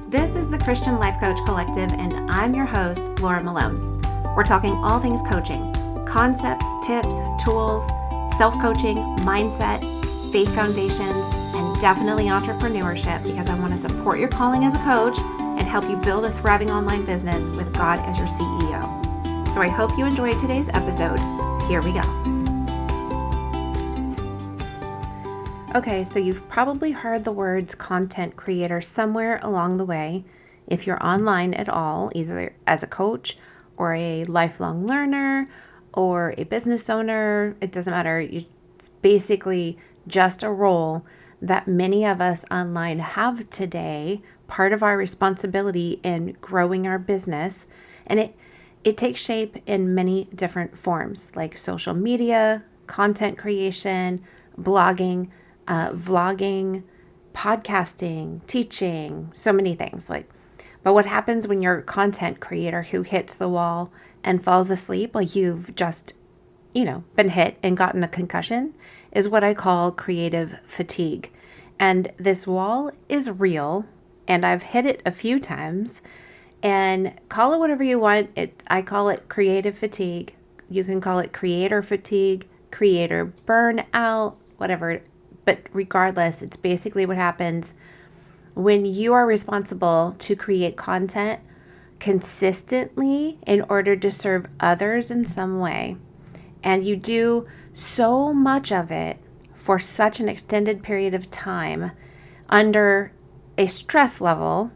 This is the Christian Life Coach Collective, and I'm your host, Laura Malone. We're talking all things coaching, concepts, tips, tools, self-coaching, mindset, faith foundations, and definitely entrepreneurship, because I want to support your calling as a coach and help you build a thriving online business with God as your CEO. So I hope you enjoyed today's episode. Here we go. Okay, so you've probably heard the words content creator somewhere along the way. If you're online at all, either as a coach or a lifelong learner or a business owner, it doesn't matter. It's basically just a role that many of us online have today, part of our responsibility in growing our business. And it takes shape in many different forms, like social media, content creation, blogging, vlogging, podcasting, teaching, so many things. But what happens when you're a content creator who hits the wall and falls asleep, like you've just, been hit and gotten a concussion, is what I call creative fatigue. And this wall is real, and I've hit it a few times. And call it whatever you want. I call it creative fatigue. You can call it creator fatigue, creator burnout, whatever. But regardless, it's basically what happens when you are responsible to create content consistently in order to serve others in some way. And you do so much of it for such an extended period of time under a stress level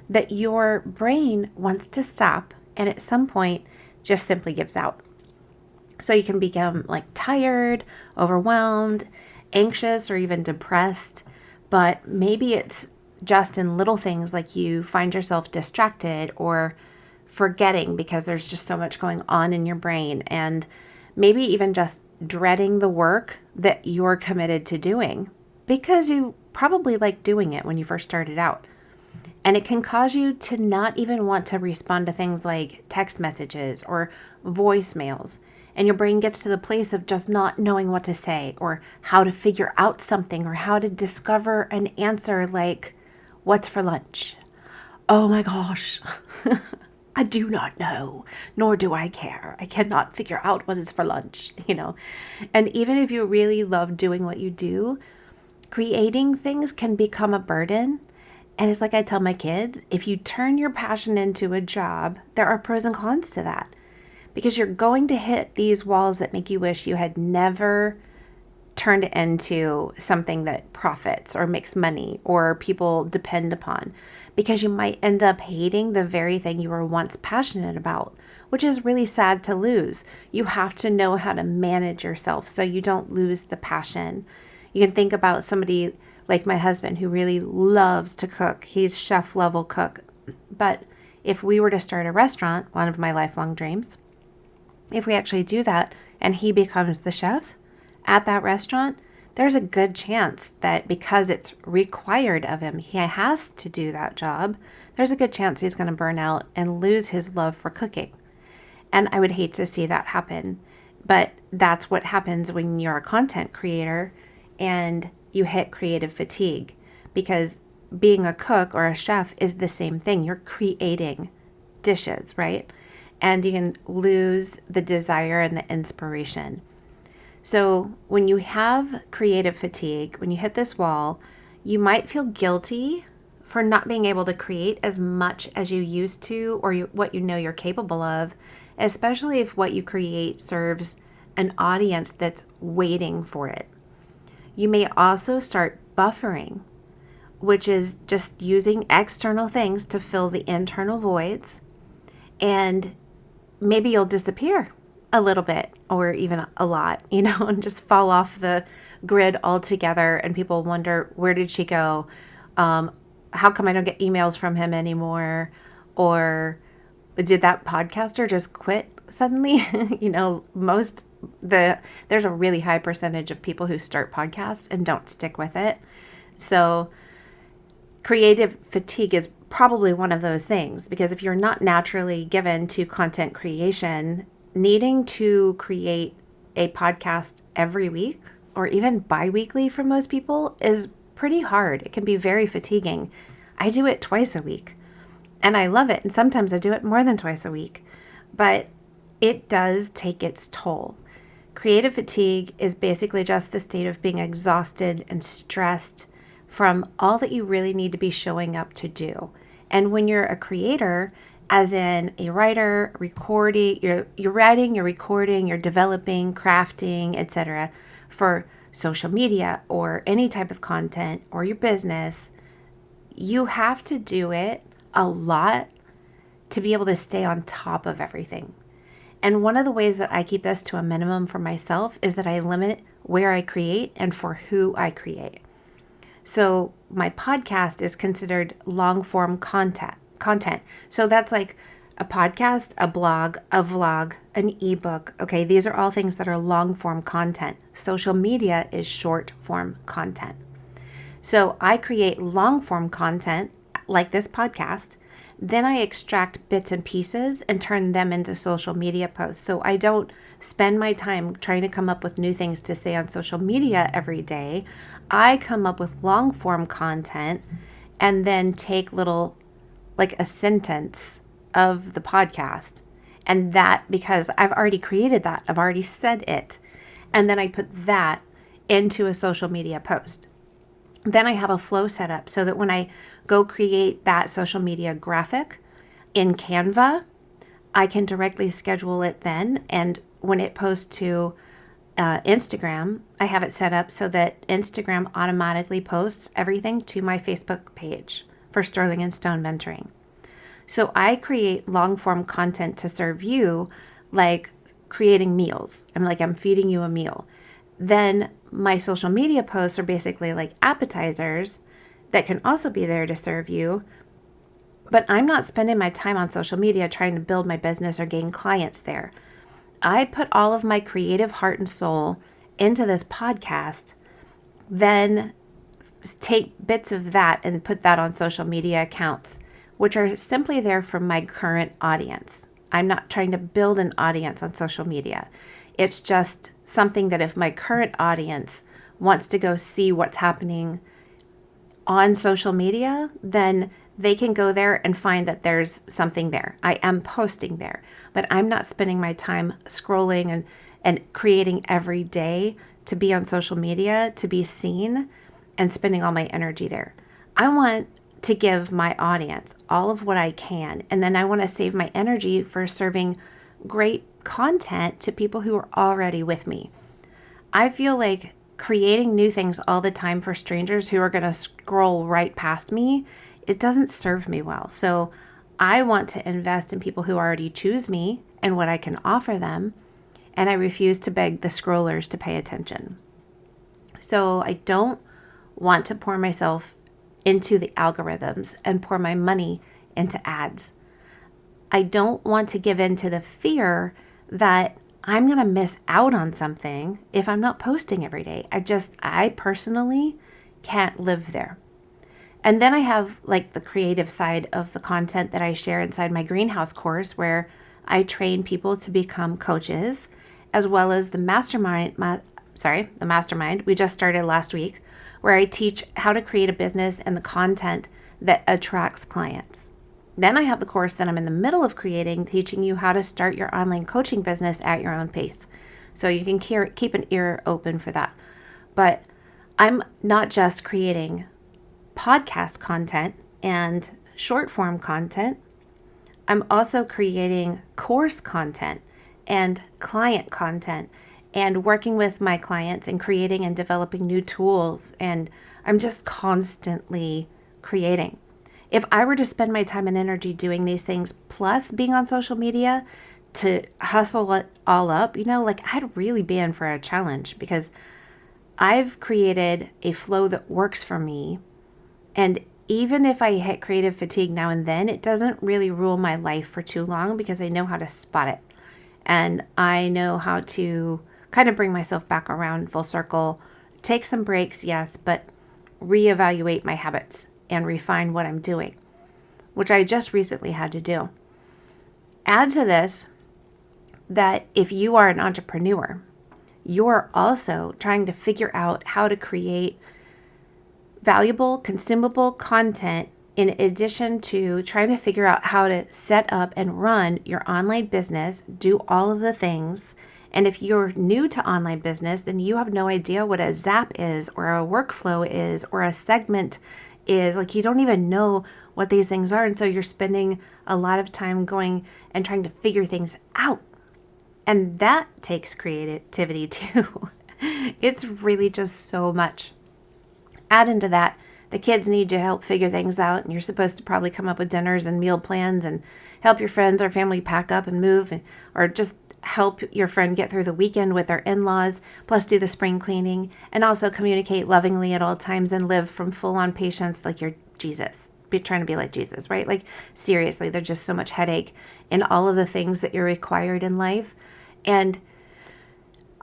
that your brain wants to stop and at some point just simply gives out. So you can become tired, overwhelmed, anxious, or even depressed, but maybe it's just in little things like you find yourself distracted or forgetting because there's just so much going on in your brain, and maybe even just dreading the work that you're committed to doing because you probably liked doing it when you first started out. And it can cause you to not even want to respond to things like text messages or voicemails. And your brain gets to the place of just not knowing what to say or how to figure out something or how to discover an answer like, what's for lunch? Oh my gosh, I do not know, nor do I care. I cannot figure out what is for lunch, And even if you really love doing what you do, creating things can become a burden. And it's like I tell my kids, if you turn your passion into a job, there are pros and cons to that. Because you're going to hit these walls that make you wish you had never turned it into something that profits or makes money or people depend upon. Because you might end up hating the very thing you were once passionate about, which is really sad to lose. You have to know how to manage yourself so you don't lose the passion. You can think about somebody like my husband who really loves to cook. He's chef level cook. But if we were to start a restaurant, one of my lifelong dreams, if we actually do that and he becomes the chef at that restaurant, there's a good chance that because it's required of him, he has to do that job, there's a good chance he's going to burn out and lose his love for cooking. And I would hate to see that happen. But that's what happens when you're a content creator and you hit creative fatigue, because being a cook or a chef is the same thing. You're creating dishes, right? And you can lose the desire and the inspiration. So when you have creative fatigue, when you hit this wall, you might feel guilty for not being able to create as much as you used to or what you know you're capable of, especially if what you create serves an audience that's waiting for it. You may also start buffering, which is just using external things to fill the internal voids, and maybe you'll disappear a little bit or even a lot, and just fall off the grid altogether. And people wonder, where did she go? How come I don't get emails from him anymore? Or did that podcaster just quit suddenly? There's a really high percentage of people who start podcasts and don't stick with it. So creative fatigue is probably one of those things, because if you're not naturally given to content creation, needing to create a podcast every week or even bi-weekly for most people is pretty hard. It can be very fatiguing. I do it twice a week. And I love it. And sometimes I do it more than twice a week. But it does take its toll. Creative fatigue is basically just the state of being exhausted and stressed from all that you really need to be showing up to do. And when you're a creator, as in a writer, recording, you're writing, you're recording, you're developing, crafting, etc., for social media or any type of content or your business, you have to do it a lot to be able to stay on top of everything. And one of the ways that I keep this to a minimum for myself is that I limit where I create and for who I create. So my podcast is considered long form content. So that's like a podcast, a blog, a vlog, an ebook. Okay, these are all things that are long form content. Social media is short form content. So I create long form content like this podcast. Then I extract bits and pieces and turn them into social media posts. So I don't spend my time trying to come up with new things to say on social media every day. I come up with long form content and then take little, like a sentence of the podcast. And that, because I've already created that, I've already said it. And then I put that into a social media post. Then I have a flow set up so that when I go create that social media graphic in Canva, I can directly schedule it then. And when it posts to Instagram, I have it set up so that Instagram automatically posts everything to my Facebook page for Sterling and Stone Mentoring. So I create long form content to serve you, like creating meals. I'm feeding you a meal. Then my social media posts are basically like appetizers that can also be there to serve you. But I'm not spending my time on social media trying to build my business or gain clients there. I put all of my creative heart and soul into this podcast, then take bits of that and put that on social media accounts, which are simply there for my current audience. I'm not trying to build an audience on social media. It's just something that if my current audience wants to go see what's happening on social media, then they can go there and find that there's something there. I am posting there, but I'm not spending my time scrolling and creating every day to be on social media, to be seen, and spending all my energy there. I want to give my audience all of what I can, and then I want to save my energy for serving great content to people who are already with me. I feel like creating new things all the time for strangers who are going to scroll right past me, it doesn't serve me well. So I want to invest in people who already choose me and what I can offer them, and I refuse to beg the scrollers to pay attention. So I don't want to pour myself into the algorithms and pour my money into ads. I don't want to give in to the fear that I'm going to miss out on something if I'm not posting every day. I personally can't live there. And then I have like the creative side of the content that I share inside my greenhouse course, where I train people to become coaches, as well as the mastermind we just started last week, where I teach how to create a business and the content that attracts clients. Then I have the course that I'm in the middle of creating, teaching you how to start your online coaching business at your own pace. So you can keep an ear open for that. But I'm not just creating podcast content and short form content. I'm also creating course content and client content and working with my clients and creating and developing new tools. And I'm just constantly creating. If I were to spend my time and energy doing these things, plus being on social media to hustle it all up, I'd really be in for a challenge, because I've created a flow that works for me. And even if I hit creative fatigue now and then, it doesn't really rule my life for too long, because I know how to spot it. And I know how to kind of bring myself back around full circle, take some breaks, yes, but reevaluate my habits and refine what I'm doing, which I just recently had to do. Add to this that if you are an entrepreneur, you're also trying to figure out how to create valuable, consumable content in addition to trying to figure out how to set up and run your online business, do all of the things. And if you're new to online business, then you have no idea what a zap is, or a workflow is, or a segment is. Like, you don't even know what these things are. And so you're spending a lot of time going and trying to figure things out. And that takes creativity too. It's really just so much. Add into that, the kids need to help figure things out, and you're supposed to probably come up with dinners and meal plans and help your friends or family pack up and move, or just help your friend get through the weekend with their in-laws, plus do the spring cleaning, and also communicate lovingly at all times and live from full-on patience like you're Jesus. Be trying to be like Jesus, right? Like, seriously, there's just so much headache in all of the things that you're required in life. And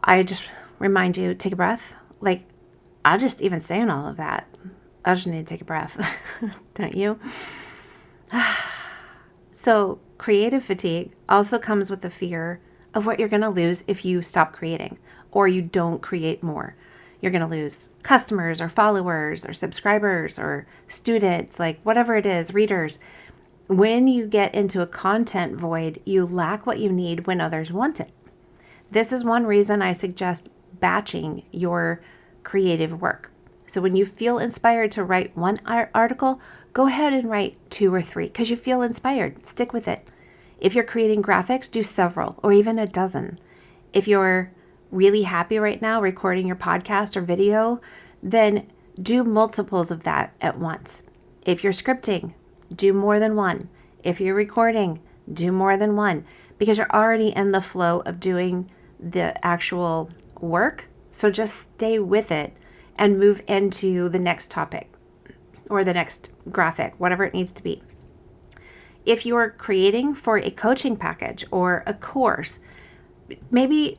I just remind you, take a breath. Like, I'll just even saying all of that, I just need to take a breath. Don't you? So creative fatigue also comes with the fear of what you're going to lose if you stop creating or you don't create more. You're going to lose customers or followers or subscribers or students, like whatever it is, readers. When you get into a content void, you lack what you need when others want it. This is one reason I suggest batching your creative work. So when you feel inspired to write one article, go ahead and write 2 or 3 because you feel inspired. Stick with it. If you're creating graphics, do several or even a dozen. If you're really happy right now recording your podcast or video, then do multiples of that at once. If you're scripting, do more than one. If you're recording, do more than one because you're already in the flow of doing the actual work. So just stay with it and move into the next topic or the next graphic, whatever it needs to be. If you're creating for a coaching package or a course, maybe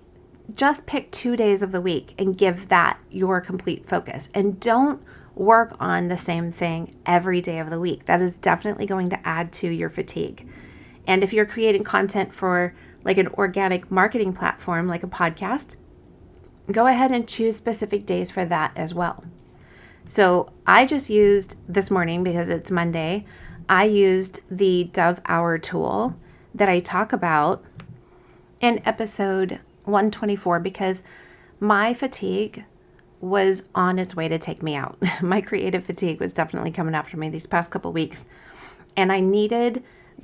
just pick 2 days of the week and give that your complete focus. And don't work on the same thing every day of the week. That is definitely going to add to your fatigue. And if you're creating content for like an organic marketing platform, like a podcast, go ahead and choose specific days for that as well. So I just used this morning, because it's Monday, I used the Dove Hour tool that I talk about in episode 124 because my fatigue was on its way to take me out. My creative fatigue was definitely coming after me these past couple weeks. And I needed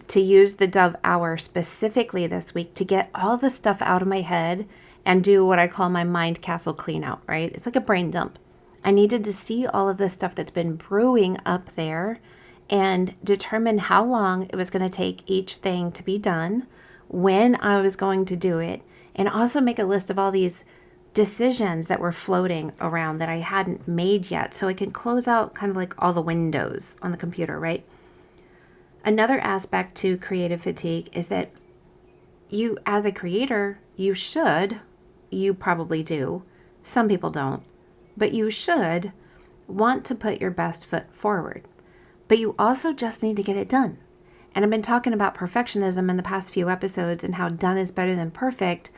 to use the Dove Hour specifically this week to get all the stuff out of my head and do what I call my mind castle clean out, right? It's like a brain dump. I needed to see all of the stuff that's been brewing up there and determine how long it was going to take each thing to be done, when I was going to do it, and also make a list of all these decisions that were floating around that I hadn't made yet so I can close out kind of like all the windows on the computer, right? Another aspect to creative fatigue is that you, as a creator, you probably do, some people don't, but you should want to put your best foot forward. But you also just need to get it done. And I've been talking about perfectionism in the past few episodes and how done is better than perfect,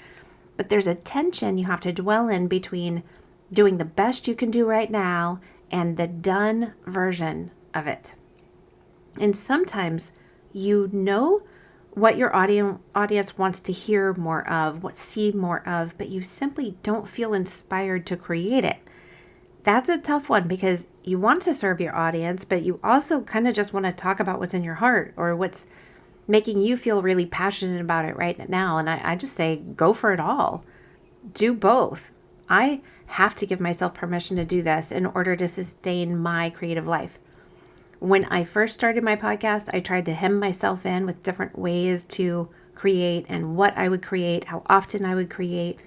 but there's a tension you have to dwell in between doing the best you can do right now and the done version of it. And sometimes you know what your audience wants to hear more of, see more of, but you simply don't feel inspired to create it. That's a tough one because you want to serve your audience, but you also kind of just want to talk about what's in your heart or what's making you feel really passionate about it right now. And I just say, go for it all. Do both. I have to give myself permission to do this in order to sustain my creative life. When I first started my podcast, I tried to hem myself in with different ways to create and what I would create, how often I would create.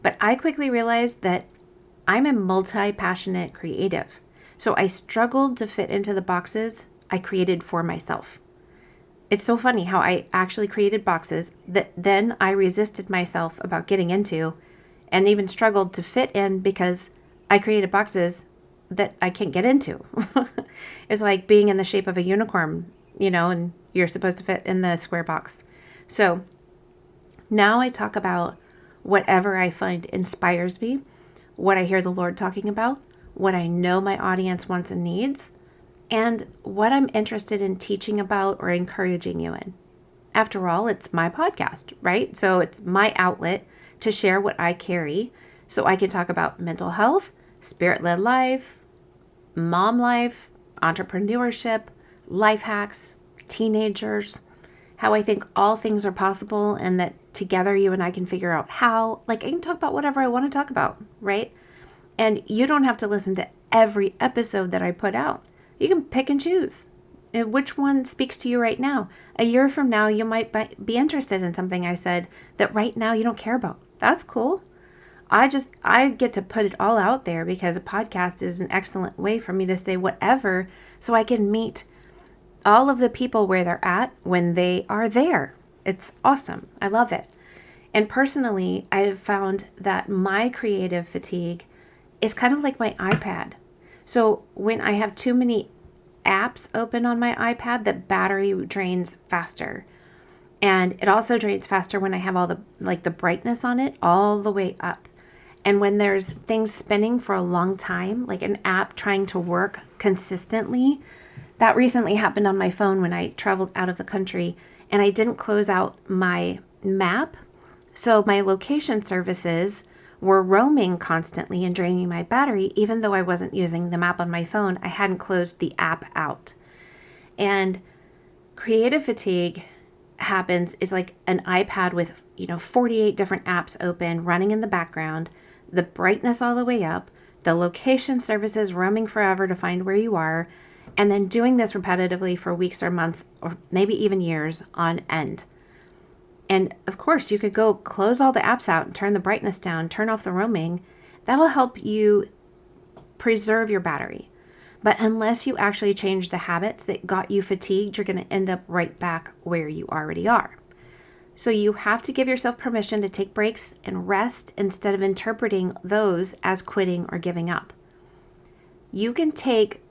But I quickly realized that I'm a multi-passionate creative. So I struggled to fit into the boxes I created for myself. It's so funny how I actually created boxes that then I resisted myself about getting into and even struggled to fit in because I created boxes that I can't get into. It's like being in the shape of a unicorn, and you're supposed to fit in the square box. So now I talk about whatever I find inspires me, what I hear the Lord talking about, what I know my audience wants and needs, and what I'm interested in teaching about or encouraging you in. After all, it's my podcast, right? So it's my outlet to share what I carry so I can talk about mental health, spirit-led life, mom life, entrepreneurship, life hacks, teenagers, how I think all things are possible and that together you and I can figure out how. Like, I can talk about whatever I want to talk about, right? And you don't have to listen to every episode that I put out. You can pick and choose which one speaks to you right now. A year from now, you might be interested in something I said that right now you don't care about. That's cool. I get to put it all out there because a podcast is an excellent way for me to say whatever so I can meet all of the people where they're at when they are there. It's awesome. I love it. And personally, I've found that my creative fatigue is kind of like my iPad. So when I have too many apps open on my iPad, the battery drains faster. And it also drains faster when I have all the brightness on it all the way up. And when there's things spinning for a long time, like an app trying to work consistently, that recently happened on my phone when I traveled out of the country and I didn't close out my map. So my location services were roaming constantly and draining my battery, even though I wasn't using the map on my phone. I hadn't closed the app out. And creative fatigue is like an iPad with 48 different apps open, running in the background, the brightness all the way up, the location services roaming forever to find where you are, and then doing this repetitively for weeks or months or maybe even years on end. And of course, you could go close all the apps out and turn the brightness down, turn off the roaming. That'll help you preserve your battery. But unless you actually change the habits that got you fatigued, you're going to end up right back where you already are. So you have to give yourself permission to take breaks and rest instead of interpreting those as quitting or giving up. You can take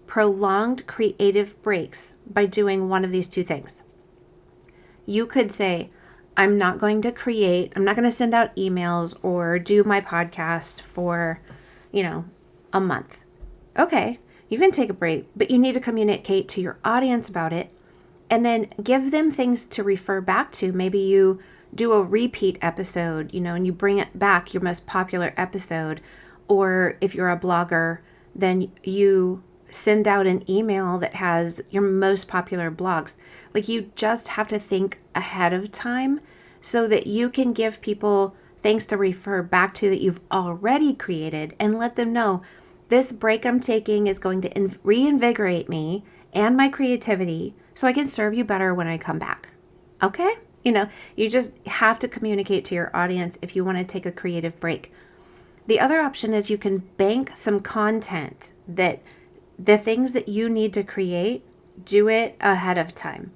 prolonged creative breaks by doing one of these two things. You could say, I'm not going to send out emails or do my podcast for, a month. Okay, you can take a break, but you need to communicate to your audience about it and then give them things to refer back to. Maybe you do a repeat episode, and you bring it back, your most popular episode. Or if you're a blogger, then you send out an email that has your most popular blogs. Like, you just have to think ahead of time so that you can give people things to refer back to that you've already created and let them know this break I'm taking is going to reinvigorate me and my creativity so I can serve you better when I come back. Okay? You just have to communicate to your audience if you want to take a creative break. The other option is you can bank some content that the things that you need to create, do it ahead of time.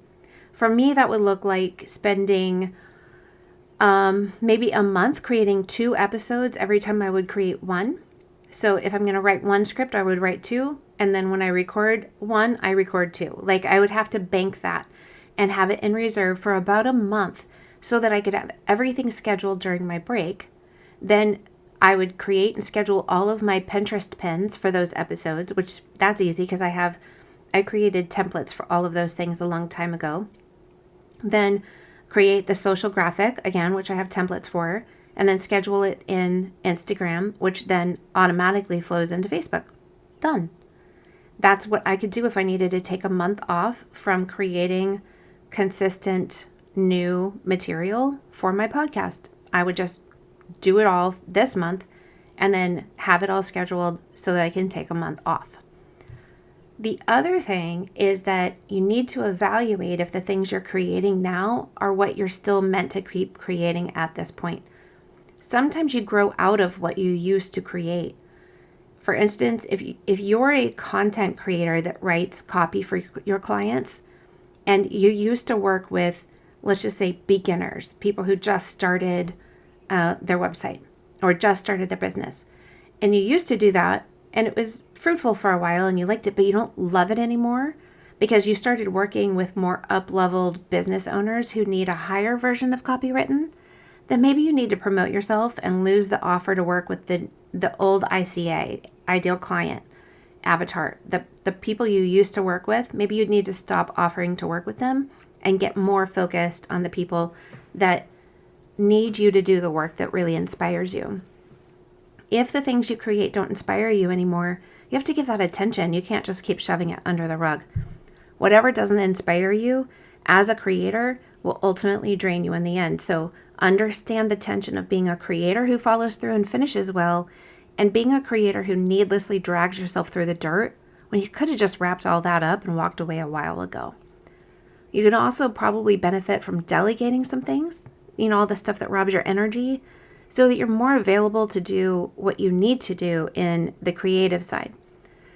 For me, that would look like spending maybe a month creating 2 episodes every time I would create one. So if I'm going to write one script, I would write 2. And then when I record one, I record 2. Like, I would have to bank that and have it in reserve for about a month so that I could have everything scheduled during my break. Then I would create and schedule all of my Pinterest pins for those episodes, which that's easy because I created templates for all of those things a long time ago. Then create the social graphic, again, which I have templates for, and then schedule it in Instagram, which then automatically flows into Facebook. Done. That's what I could do if I needed to take a month off from creating consistent new material for my podcast. I would just do it all this month and then have it all scheduled so that I can take a month off. The other thing is that you need to evaluate if the things you're creating now are what you're still meant to keep creating at this point. Sometimes you grow out of what you used to create. For instance, if you're a content creator that writes copy for your clients and you used to work with, let's just say, beginners, people who just started their website or just started their business, and you used to do that and it was fruitful for a while and you liked it, but you don't love it anymore because you started working with more up-leveled business owners who need a higher version of copywritten, then maybe you need to promote yourself and lose the offer to work with the old ICA, ideal client, avatar, the people you used to work with, maybe you'd need to stop offering to work with them and get more focused on the people that need you to do the work that really inspires you. If the things you create don't inspire you anymore, you have to give that attention. You can't just keep shoving it under the rug. Whatever doesn't inspire you as a creator will ultimately drain you in the end. So understand the tension of being a creator who follows through and finishes well, and being a creator who needlessly drags yourself through the dirt when you could have just wrapped all that up and walked away a while ago. You can also probably benefit from delegating some things, all the stuff that robs your energy, so that you're more available to do what you need to do in the creative side.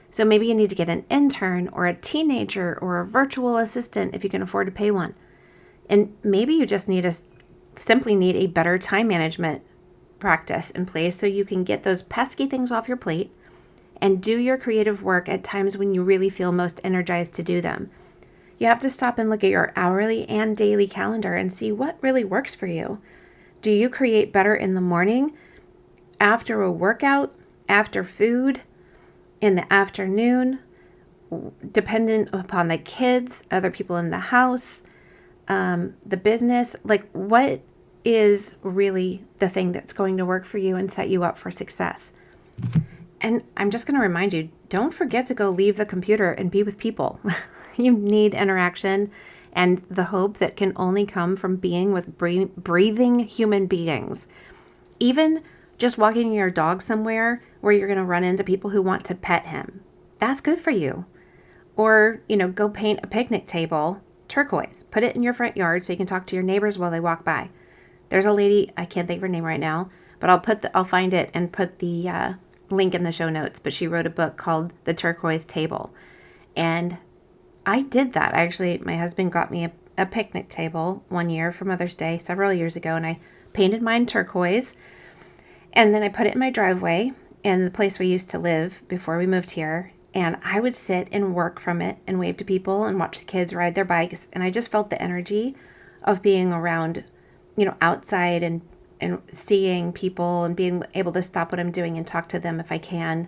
So maybe you need to get an intern or a teenager or a virtual assistant if you can afford to pay one. And maybe you just simply need a better time management practice in place so you can get those pesky things off your plate and do your creative work at times when you really feel most energized to do them. You have to stop and look at your hourly and daily calendar and see what really works for you. Do you create better in the morning, after a workout, after food, in the afternoon, dependent upon the kids, other people in the house, the business? Like, what is really the thing that's going to work for you and set you up for success? And I'm just going to remind you, don't forget to go leave the computer and be with people. You need interaction and the hope that can only come from being with breathing human beings. Even just walking your dog somewhere where you're going to run into people who want to pet him, that's good for you. Or, go paint a picnic table turquoise. Put it in your front yard so you can talk to your neighbors while they walk by. There's a lady, I can't think of her name right now, but I'll find it and put the link in the show notes. But she wrote a book called The Turquoise Table. And I did that. My husband got me a picnic table one year for Mother's Day several years ago, and I painted mine turquoise. And then I put it in my driveway in the place we used to live before we moved here. And I would sit and work from it and wave to people and watch the kids ride their bikes. And I just felt the energy of being around, outside and seeing people and being able to stop what I'm doing and talk to them if I can.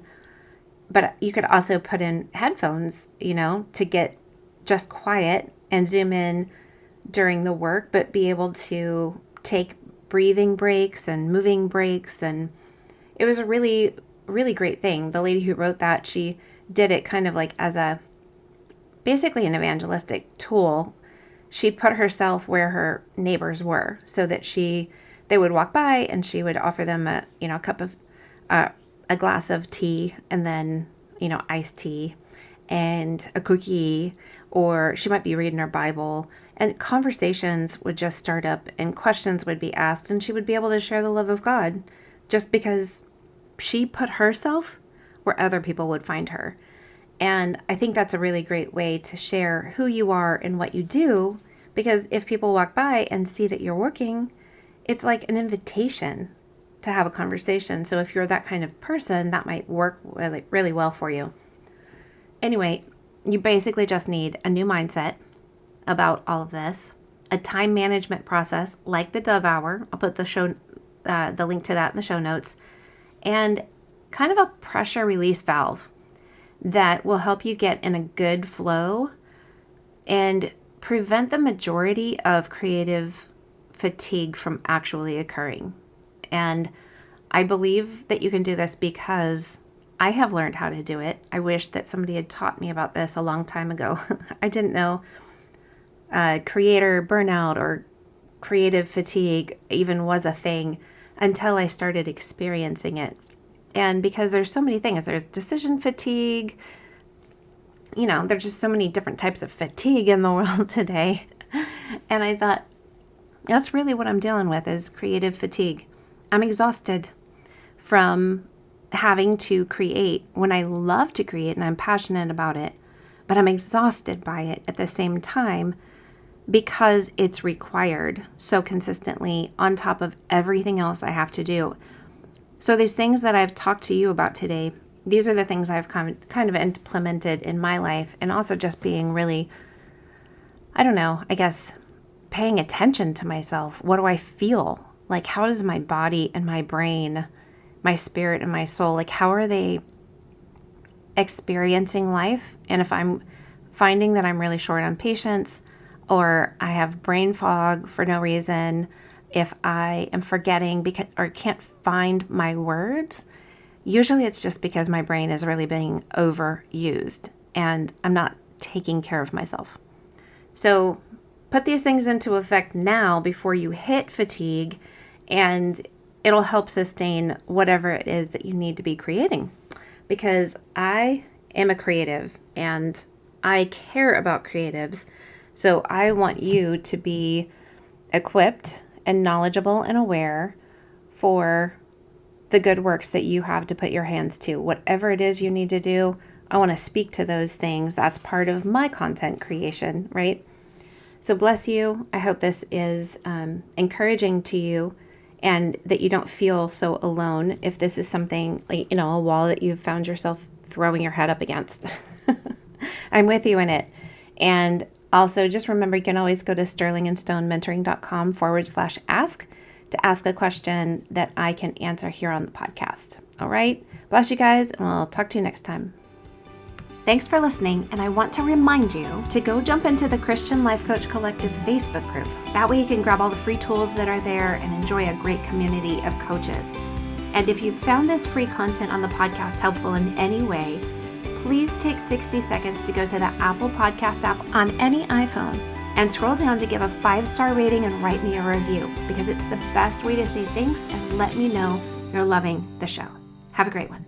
But you could also put in headphones, to get just quiet and zoom in during the work, but be able to take breathing breaks and moving breaks. And it was a really, really great thing. The lady who wrote that, she did it kind of like as basically an evangelistic tool. She put herself where her neighbors were so that they would walk by and she would offer them a cup of, a glass of tea and then, iced tea and a cookie, or she might be reading her Bible, and conversations would just start up and questions would be asked, and she would be able to share the love of God just because she put herself where other people would find her. And I think that's a really great way to share who you are and what you do, because if people walk by and see that you're working, it's like an invitation to have a conversation. So if you're that kind of person, that might work really, really well for you. Anyway, you basically just need a new mindset about all of this, a time management process like the Dove Hour. I'll put the link to that in the show notes, and kind of a pressure release valve that will help you get in a good flow and prevent the majority of creative fatigue from actually occurring. And I believe that you can do this because I have learned how to do it. I wish that somebody had taught me about this a long time ago. I didn't know creator burnout or creative fatigue even was a thing until I started experiencing it. And because there's so many things, there's decision fatigue, there's just so many different types of fatigue in the world today. And I thought, that's really what I'm dealing with is creative fatigue. I'm exhausted from having to create when I love to create and I'm passionate about it, but I'm exhausted by it at the same time because it's required so consistently on top of everything else I have to do. So these things that I've talked to you about today, these are the things I've kind of implemented in my life, and also just being really, I guess, paying attention to myself. What do I feel? Like, how does my body and my brain, my spirit and my soul, like, how are they experiencing life, and if I'm finding that I'm really short on patience, or I have brain fog for no reason, if I am forgetting because or can't find my words, usually it's just because my brain is really being overused and I'm not taking care of myself. So put these things into effect now before you hit fatigue, and it'll help sustain whatever it is that you need to be creating. Because I am a creative and I care about creatives. So I want you to be equipped and knowledgeable and aware for the good works that you have to put your hands to. Whatever it is you need to do, I want to speak to those things. That's part of my content creation, right? So bless you. I hope this is encouraging to you and that you don't feel so alone if this is something, like, a wall that you've found yourself throwing your head up against. I'm with you in it. And also just remember, you can always go to sterlingandstonementoring.com/ask to ask a question that I can answer here on the podcast. All right. Bless you guys, and we'll talk to you next time. Thanks for listening, and I want to remind you to go jump into the Christian Life Coach Collective Facebook group. That way you can grab all the free tools that are there and enjoy a great community of coaches. And if you found this free content on the podcast helpful in any way, please take 60 seconds to go to the Apple Podcast app on any iPhone and scroll down to give a 5-star rating and write me a review, because it's the best way to say thanks and let me know you're loving the show. Have a great one.